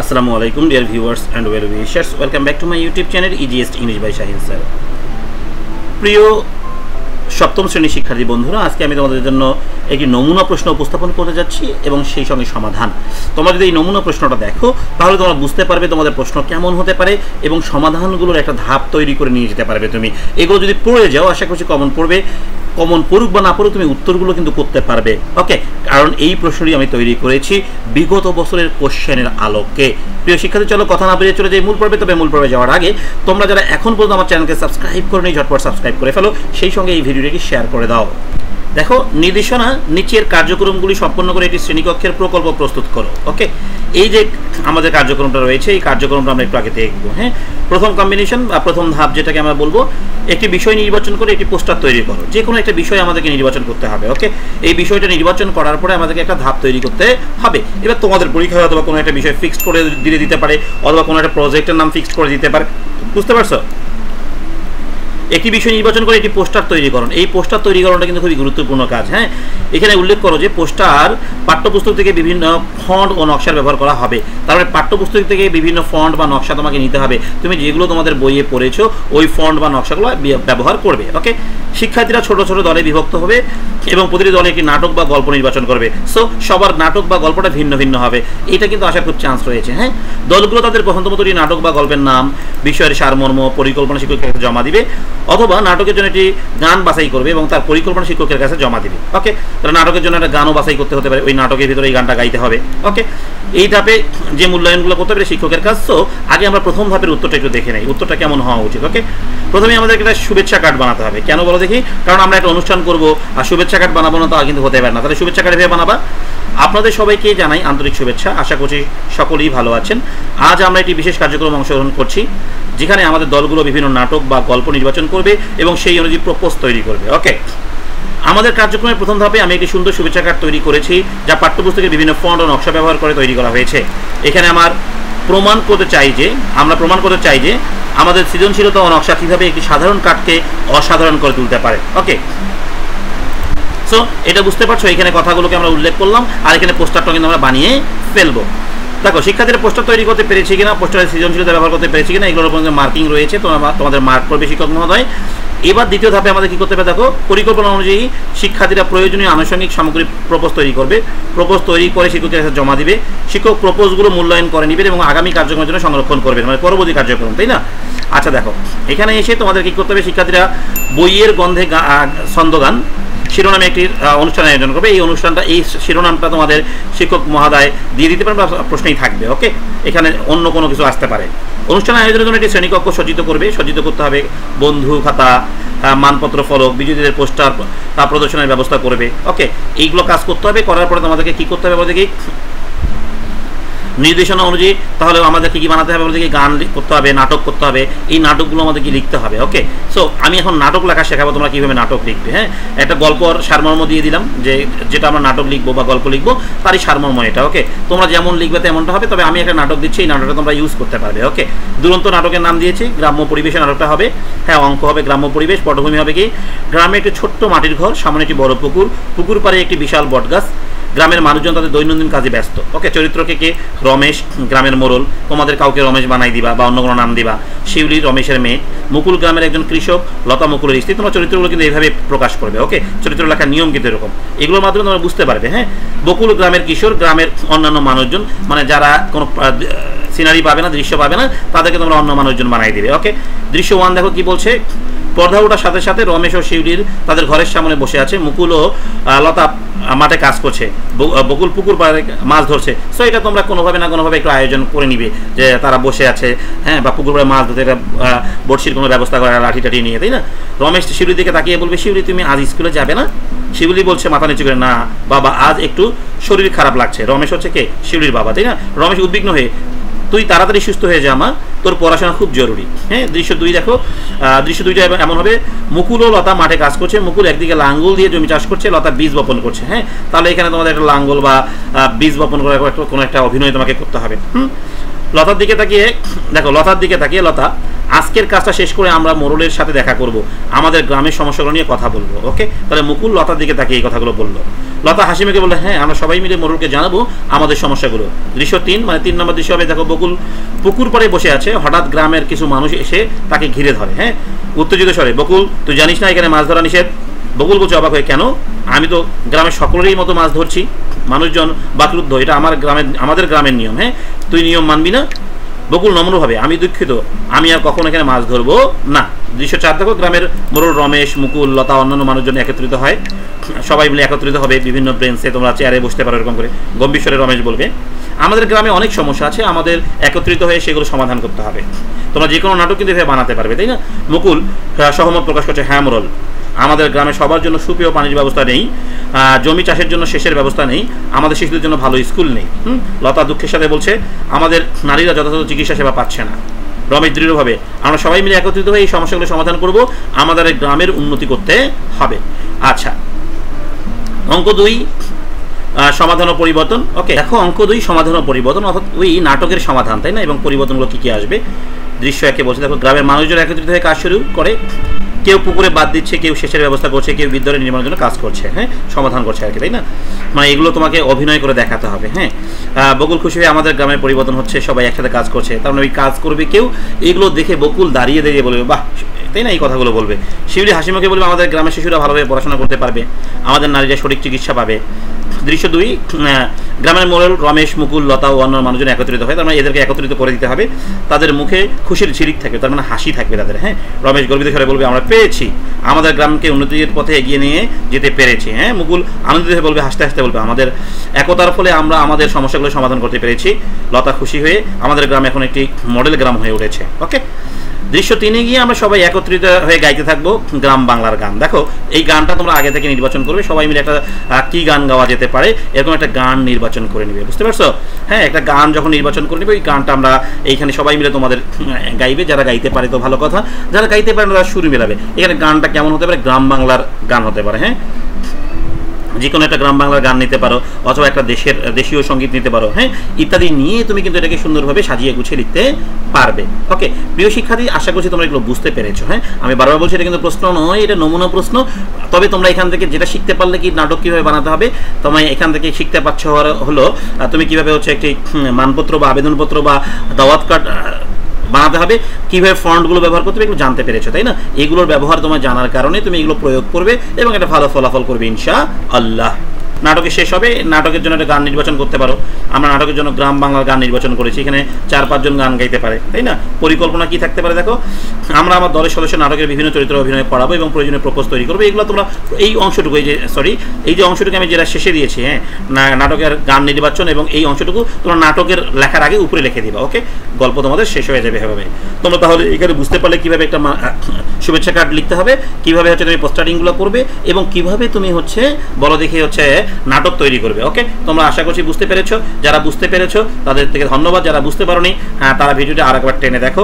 আসসালামু আলাইকুম dear viewers and well wishers, welcome back to my YouTube channel easiest English by Shahin sir. প্রিয় সপ্তম শ্রেণীর শিক্ষার্থী বন্ধুরা, আজকে আমি তোমাদের জন্য একটি নমুনা প্রশ্ন উপস্থাপন করতে যাচ্ছি এবং সেই সঙ্গে সমাধান। তোমরা যদি এই নমুনা প্রশ্নটা দেখো তাহলে তোমরা বুঝতে পারবে তোমাদের প্রশ্ন কেমন হতে পারে এবং সমাধানগুলোর একটা ধাপ তৈরি করে নিয়ে যেতে পারবে। তুমি এগুলো যদি পড়ে যাও আশা করছি কমন পড়বে, কমন পড়ুক বা না পড়ুক তুমি উত্তরগুলো কিন্তু করতে পারবে। ওকে, কারণ এই প্রশ্নটি আমি তৈরি করেছি বিগত বছরের কোশ্চেনের আলোকে। প্রিয় শিক্ষার্থী, চলো কথা না বেরিয়ে চলে যাই মূল পর্বে। তবে মূল পর্বে যাওয়ার আগে তোমরা যারা এখন পর্যন্ত আমার চ্যানেলকে সাবস্ক্রাইব করে নিই ঝটপট সাবস্ক্রাইব করে ফেলো, সেই সঙ্গে এই ভিডিওটি শেয়ার করে দাও। দেখো নির্দেশনা, নিচের কার্যক্রমগুলি সম্পন্ন করে একটি শ্রেণীকক্ষের প্রকল্প প্রস্তুত করো। ওকে, এই যে আমাদের কার্যক্রমটা রয়েছে এই কার্যক্রমটা আমরা একটু আগে দেখবো। হ্যাঁ, প্রথম কম্বিনেশন বা প্রথম ধাপ যেটাকে আমরা বলবো, একটি বিষয় নির্বাচন করে একটি পোস্টার তৈরি করো। যে কোনো একটা বিষয় আমাদেরকে নির্বাচন করতে হবে। ওকে, এই বিষয়টা নির্বাচন করার পরে আমাদেরকে একটা ধাপ তৈরি করতে হবে। এবার তোমাদের পরীক্ষায় অথবা কোনো একটা বিষয় ফিক্সড করে দিতে পারে, অথবা কোনো একটা প্রজেক্টের নাম ফিক্সড করে দিতে পারে। বুঝতে পারছো? একটি বিষয় নির্বাচন করে একটি পোস্টার তৈরি করুন। এই পোস্টার তৈরি করাটা কিন্তু খুবই গুরুত্বপূর্ণ কাজ। হ্যাঁ, এখানে উল্লেখ করো যে পোস্টার পাঠ্যপুস্তক থেকে বিভিন্ন ফন্ট ও নকশার ব্যবহার করা হবে। তারপরে পাঠ্যপুস্তক থেকে বিভিন্ন ফন্ট বা নকশা তোমাকে নিতে হবে। তুমি যেগুলো তোমাদের বইয়ে পড়েছো ওই ফন্ট বা নকশাগুলো ব্যবহার করবে। ওকে, শিক্ষার্থীরা ছোট ছোট দলে বিভক্ত হবে এবং প্রতিটি দলে একটি নাটক বা গল্প নির্বাচন করবে। সো সবার নাটক বা গল্পটা ভিন্ন ভিন্ন হবে, এটা কিন্তু আসার খুব চান্স রয়েছে। হ্যাঁ, দলগুলো তাদের পছন্দ মতো নাটক বা গল্পের নাম, বিষয়ের সারমর্ম, পরিকল্পনা শিক্ষকের কাছে জমা দিবে, অথবা নাটকের জন্য একটি গান বাছাই করবে এবং তার পরিকল্পনা শিক্ষকের কাছে জমা দিবে। ওকে, তাহলে নাটকের জন্য একটা গানও বাছাই করতে হতে পারে, ওই নাটকের ভিতরে এই গানটা গাইতে হবে। ওকে, এই ধাপে যে মূল্যায়নগুলো করতে পারে শিক্ষকের কাজ। তো আগে আমরা প্রথম ধাপের উত্তরটা একটু দেখে নেই, উত্তরটা কেমন হওয়া উচিত। ওকে, প্রথমে আমাদের একটা শুভেচ্ছা কার্ড বানাতে হবে। কেন বলো দেখি? কারণ আমরা একটা অনুষ্ঠান করবো আর শুভেচ্ছা কার্ড বানাবো না তা কিন্তু হতে পারে না। তাহলে শুভেচ্ছা কার্ড ভেবে বানাবা। আপনাদের সবাইকে জানাই আন্তরিক শুভেচ্ছা, আশা করছি সকলেই ভালো আছেন। আজ আমরা একটি বিশেষ কার্যক্রমে অংশগ্রহণ করছি যেখানে আমাদের দলগুলো বিভিন্ন নাটক বা গল্প নির্বাচন করবে এবং সেই অনুযায়ী প্রপোজ তৈরি করবে। ওকে, আমাদের কার্যক্রমের প্রথম ধাপে আমি একটি সুন্দর শুভেচ্ছা কার্ড তৈরি করেছি যা পাঠ্যপুস্তকের বিভিন্ন ফন্ট ও নকশা ব্যবহার করে তৈরি করা হয়েছে। এখানে আমরা প্রমাণ করতে চাই যে আমাদের সৃজনশীলতা ও নকশা কীভাবে একটি সাধারণ কার্ডকে অসাধারণ করে তুলতে পারে। ওকে, সো এটা বুঝতে পারছো, এখানে কথাগুলোকে আমরা উল্লেখ করলাম আর এখানে পোস্টারটা কিন্তু আমরা বানিয়ে ফেলবো। দেখো শিক্ষার্থীরা পোস্টার তৈরি করতে পেরেছি কিনা, পোস্টারের সৃজনশীলতা ব্যবহার করতে পেরেছি কিনা, এগুলোর উপর মার্কিং রয়েছে, তোমাদের মার্ক করবে শিক্ষক মহোদয়। এবার দ্বিতীয় ধাপে আমাদের কী করতে হবে? দেখো, পরিকল্পনা অনুযায়ী শিক্ষার্থীরা প্রয়োজনীয় আনুষঙ্গিক সামগ্রী প্রপোজ তৈরি করবে। প্রপোজ তৈরি করে শিক্ষকের কাছে জমা দিবে। শিক্ষক প্রপোজগুলো মূল্যায়ন করে নেবেন এবং আগামী কার্যক্রমের জন্য সংরক্ষণ করবেন, মানে পরবর্তী কার্যক্রম, তাই না? আচ্ছা দেখো, এখানে এসে তোমাদের কী করতে হবে? শিক্ষার্থীরা বইয়ের গন্ধে ছন্দগান শিরোনামে একটি অনুষ্ঠান আয়োজন করবে। এই অনুষ্ঠানটা, এই শিরোনামটা তোমাদের শিক্ষক মহোদয় দিয়ে দিতে পারেন বা প্রশ্নেই থাকবে। ওকে, এখানে অন্য কোনো কিছু আসতে পারে। অনুষ্ঠান আয়োজনের জন্য একটি শ্রেণীকক্ষ সজ্জিত করতে হবে। বন্ধু খাতা, মানপত্র, ফলক, বিজয়ীদের পোস্টার প্রদর্শনের ব্যবস্থা করবে। ওকে, এইগুলো কাজ করতে হবে। করার পরে তোমাদেরকে কী করতে হবে বলতে কি, নির্দেশনা অনুযায়ী তাহলে আমাদেরকে কী বানাতে হবে বলতে কি, গান করতে হবে, নাটক করতে হবে। এই নাটকগুলো আমাদেরকে লিখতে হবে। ওকে, সো আমি এখন নাটক লেখা শেখাবো, তোমরা কীভাবে নাটক লিখবে। হ্যাঁ, একটা গল্পর সারমর্ম দিয়ে দিলাম, যেটা আমরা নাটক লিখবো বা গল্প লিখবো তারই সারমর্ম এটা। ওকে, তোমরা যেমন লিখবে তেমনটা হবে, তবে আমি একটা নাটক দিচ্ছি, এই নাটকটা তোমরা ইউজ করতে পারবে। ওকে, দুরন্ত নাটকের নাম দিয়েছি, গ্রাম্য পরিবেশে নাটকটা হবে। হ্যাঁ, অঙ্ক হবে গ্রাম্য পরিবেশ। পটভূমি হবে কি, গ্রামে একটি ছোট্ট মাটির ঘর, সামনে একটি বড় পুকুর, পুকুর পাড়ে একটি বিশাল বটগাছ, গ্রামের মানুষজন তাদের দৈনন্দিন কাজে ব্যস্ত। ওকে, চরিত্রকে কে? রমেশ, গ্রামের মোড়ল, তোমাদের কাউকে রমেশ বানাই দিবা বা অন্য কোনো নাম দিবা। শিউলি রমেশের মেয়ে, মুকুল গ্রামের একজন কৃষক, লতা মুকুলের স্ত্রী। তোমার চরিত্রগুলো কিন্তু এইভাবে প্রকাশ করবে। ওকে, চরিত্র লেখার নিয়ম কিন্তু এরকম, এগুলোর মাধ্যমে তোমরা বুঝতে পারবে। হ্যাঁ, বকুল গ্রামের কিশোর, গ্রামের অন্যান্য মানুষজন, মানে যারা কোনো সিনারি পাবে না, দৃশ্য পাবে না, তাদেরকে তোমরা অন্য মানুষজন বানাই দিবে। ওকে, দৃশ্য 1 দেখো কি বলছে, পর্দা ওঠার সাথে সাথে রমেশ ও শিউলির তাদের ঘরের সামনে বসে আছে, মুকুল ও লতা মাঠে কাজ করছে, বকুল পুকুর পাড়ে মাছ ধরছে। সো এটা তোমরা কোনোভাবে না কোনোভাবে একটু আয়োজন করে নিবে যে তারা বসে আছে, হ্যাঁ, বা পুকুর পাড়ে মাছ ধরতে একটা বড়শির কোনো ব্যবস্থা করে লাঠি টাঠি নিয়ে, তাই না? রমেশ শিউলির দিকে তাকিয়ে বলবে, শিউলি তুমি আজ স্কুলে যাবে না? শিউলি বলছে মাথা নিচু করে, না বাবা, আজ একটু শরীর খারাপ লাগছে। রমেশ হচ্ছে কে? শিউলির বাবা, তাই না? রমেশ উদ্বিগ্ন হয়ে, তুই তাড়াতাড়ি সুস্থ হয়ে যা মা, তোর পড়াশোনা খুব জরুরি। হ্যাঁ, দৃশ্য 2 দেখো, দৃশ্য 2টা এমন হবে, মুকুল ও লতা মাঠে কাজ করছে, মুকুল একদিকে লাঙ্গল দিয়ে জমি চাষ করছে, লতা বীজ বপন করছে। হ্যাঁ, তাহলে এখানে তোমাদের একটা লাঙ্গল বা বীজ বপন করার কোনো একটা অভিনয় তোমাকে করতে হবে। লতার দিকে তাকিয়ে দেখো, লতা, আজকের কাজটা শেষ করে আমরা মোড়লের সাথে দেখা করব, আমাদের গ্রামের সমস্যাগুলো নিয়ে কথা বলবো। ওকে, তাহলে মুকুল লতার দিকে তাকিয়ে এই কথাগুলো বললো। লতা হাসি মেখে বললো হ্যাঁ আমরা সবাই মিলে মোড়লকে জানাবো আমাদের সমস্যাগুলো। দৃশ্য 3 মানে 3 নম্বর দৃশ্য হবে, দেখো বকুল পুকুর পাড়ে বসে আছে, হঠাৎ গ্রামের কিছু মানুষ এসে তাকে ঘিরে ধরে। হ্যাঁ, উত্তেজিত স্বরে, বকুল তুই জানিস না এখানে মাছ ধরা নিষেধ? বকুল বলছে অবাক হয়ে, কেন? আমি তো গ্রামের সকলেরই মতো মাছ ধরছি। মানুষজন বাকরুদ্ধ, এটা আমাদের গ্রামের নিয়ম। হ্যাঁ, তুই নিয়ম মানবি না? বকুল নম্রভাবে, আমি দুঃখিত, আমি আর কখনো এখানে মাছ ধরবো না। দৃশ্য 4 দেখো, গ্রামের মোড়ল রমেশ, মুকুল, লতা, অন্যান্য মানুষজন একত্রিত হয়, সবাই মিলে একত্রিত হবে বিভিন্ন ব্রেঞ্চে, তোমরা চেয়ারে বসতে পারো এরকম করে। গম্ভীর স্বরে রমেশ বলবে, আমাদের গ্রামে অনেক সমস্যা আছে, আমাদের একত্রিত হয়ে সেগুলো সমাধান করতে হবে। তোমরা যে কোনো নাটক কিন্তু এভাবে বানাতে পারবে, তাই না? মুকুল সহমত প্রকাশ করছে, হ্যাঁ মোড়ল, আমাদের গ্রামে সবার জন্য সুপেয় পানির ব্যবস্থা নেই, জমি চাষের জন্য সেচের ব্যবস্থা নেই, আমাদের শিশুদের জন্য ভালো স্কুল নেই। লতা দুঃখের সাথে বলছে, আমাদের নারীরা যথাযথ চিকিৎসা সেবা পাচ্ছে না। রমেশ দৃঢ়ভাবে, আমরা সবাই মিলে একত্রিত হয়ে এই সমস্যাগুলো সমাধান করব, আমাদের গ্রামের উন্নতি করতে হবে। আচ্ছা, অঙ্ক 2 সমাধান ও পরিবর্তন। ওকে, দেখো অঙ্ক 2 সমাধান ও পরিবর্তন, অর্থাৎ ওই নাটকের সমাধান, তাই না? এবং পরিবর্তনগুলো কী কী আসবে। দৃশ্য 1 বলছে, দেখো গ্রামের মানুষজন একত্রিত হয়ে কাজ শুরু করে, কেউ পুকুরে বাদ দিচ্ছে, কেউ সেচের ব্যবস্থা করছে, কেউ বিদ্যালয় নির্মাণের জন্য কাজ করছে। হ্যাঁ, সমাধান করছে আর কি, তাই না? মানে এগুলো তোমাকে অভিনয় করে দেখাতে হবে। হ্যাঁ, বকুল খুশি হয়ে, আমাদের গ্রামের পরিবর্তন হচ্ছে, সবাই একসাথে কাজ করছে, তার মানে ওই কাজ করবে কেউ। এইগুলো দেখে বকুল দাঁড়িয়ে বলবে বাহ, তাই না? এই কথাগুলো বলবে। শিউলি হাসি মুখে বলবে, আমাদের গ্রামের শিশুরা ভালোভাবে পড়াশোনা করতে পারবে, আমাদের নারীরা সঠিক চিকিৎসা পাবে। দৃশ্য 2 গ্রামের মোড়ল রমেশ, মুকুল, লতা ও অন্য মানুষজন একত্রিত হয়, তার মানে এদেরকে একত্রিত করে দিতে হবে, তাদের মুখে খুশির ঝিলিক থাকবে, তার মানে হাসি থাকবে তাদের। হ্যাঁ, রমেশ গর্বিত স্বরে বলবে, আমরা পেরেছি, আমাদের গ্রামকে উন্নতির পথে এগিয়ে নিয়ে যেতে পেরেছি। হ্যাঁ, মুকুল আনন্দিত হয়ে বলবে, হাসতে হাসতে বলবে, আমাদের একতার ফলে আমরা আমাদের সমস্যাগুলো সমাধান করতে পেরেছি। লতা খুশি হয়ে, আমাদের গ্রাম এখন একটি মডেল গ্রাম হয়ে উঠেছে। ওকে, দৃশ্য 3 গিয়ে আমরা সবাই একত্রিত হয়ে গাইতে থাকবো গ্রাম বাংলার গান। দেখো এই গানটা তোমরা আগে থেকে নির্বাচন করবে, সবাই মিলে একটা কি গান গাওয়া যেতে পারে এরকম একটা গান নির্বাচন করে নিবে, বুঝতে পারছো? হ্যাঁ, একটা গান যখন নির্বাচন করে নিবে, ওই গানটা আমরা এইখানে সবাই মিলে তোমাদের গাইবে। যারা গাইতে পারে তো ভালো কথা, যারা গাইতে পারে তারা সুর মেলাবে। এখানে গানটা কেমন হতে পারে? গ্রাম বাংলার গান হতে পারে। হ্যাঁ, যে কোনো একটা গ্রাম বাংলার গান নিতে পারো, অথবা একটা দেশীয় সঙ্গীত নিতে পারো। হ্যাঁ, ইত্যাদি নিয়ে তুমি কিন্তু এটাকে সুন্দরভাবে সাজিয়ে গুছিয়ে লিখতে পারবে। ওকে, প্রিয় শিক্ষার্থী, আশা করছি তোমরা এগুলো বুঝতে পেরেছো। হ্যাঁ, আমি বারবার বলছি এটা কিন্তু প্রশ্ন নয়, এটা নমুনা প্রশ্ন। তবে তোমরা এখান থেকে যেটা শিখতে পারলে কি নাটক কীভাবে বানাতে হবে, তোমরা এখান থেকে শিখতে পারছ হলো তুমি কীভাবে হচ্ছে একটি মানপত্র বা আবেদনপত্র বা দাওয়াত কার্ড বানাতে হবে, কীভাবে ফন্টগুলো ব্যবহার করতে হবে, এগুলো জানতে পেরেছো, তাই না? এগুলোর ব্যবহার তোমার জানার কারণে তুমি এগুলো প্রয়োগ করবে এবং একটা ভালো ফলাফল করবে ইনশাআল্লাহ। নাটকে শেষ হবে, নাটকের জন্য একটা গান নির্বাচন করতে পারো। আমরা নাটকের জন্য গ্রাম বাংলার গান নির্বাচন করেছি, এখানে 4-5 জন গান গাইতে পারে, তাই না? পরিকল্পনা কি থাকতে পারে দেখো, আমরা আমার দলের সদস্য নাটকের বিভিন্ন চরিত্র অভিনয় করাবো এবং প্রয়োজনীয় প্রপোজ তৈরি করবো। এগুলো তোমরা এই অংশটুকু, এই যে অংশটুকু আমি যেটা শেষে দিয়েছি, হ্যাঁ, নাটকের গান নির্বাচন এবং এই অংশটুকু তোমরা নাটকের লেখার আগে উপরে লিখে দিবা। ওকে, গল্প তোমাদের শেষ হয়ে যাবে এভাবে। তোমরা তাহলে এখানে বুঝতে পারলে কীভাবে একটা শুভেচ্ছা কার্ড লিখতে হবে, কীভাবে হচ্ছে তুমি পোস্টারিংগুলো করবে এবং কীভাবে তুমি হচ্ছে বলো দেখে হচ্ছে নাটক তৈরি করবে। ওকে, তোমরা আশা করছি বুঝতে পেরেছো। যারা বুঝতে পেরেছো তাদের থেকে ধন্যবাদ, যারা বুঝতে পারোনি তারা ভিডিওটা আরেকবার টেনে দেখো,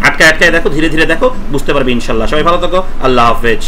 আটকায় দেখো, ধীরে ধীরে দেখো, বুঝতে পারবে ইনশাল্লাহ। সবাই ভালো থাকো, আল্লাহ হাফেজ।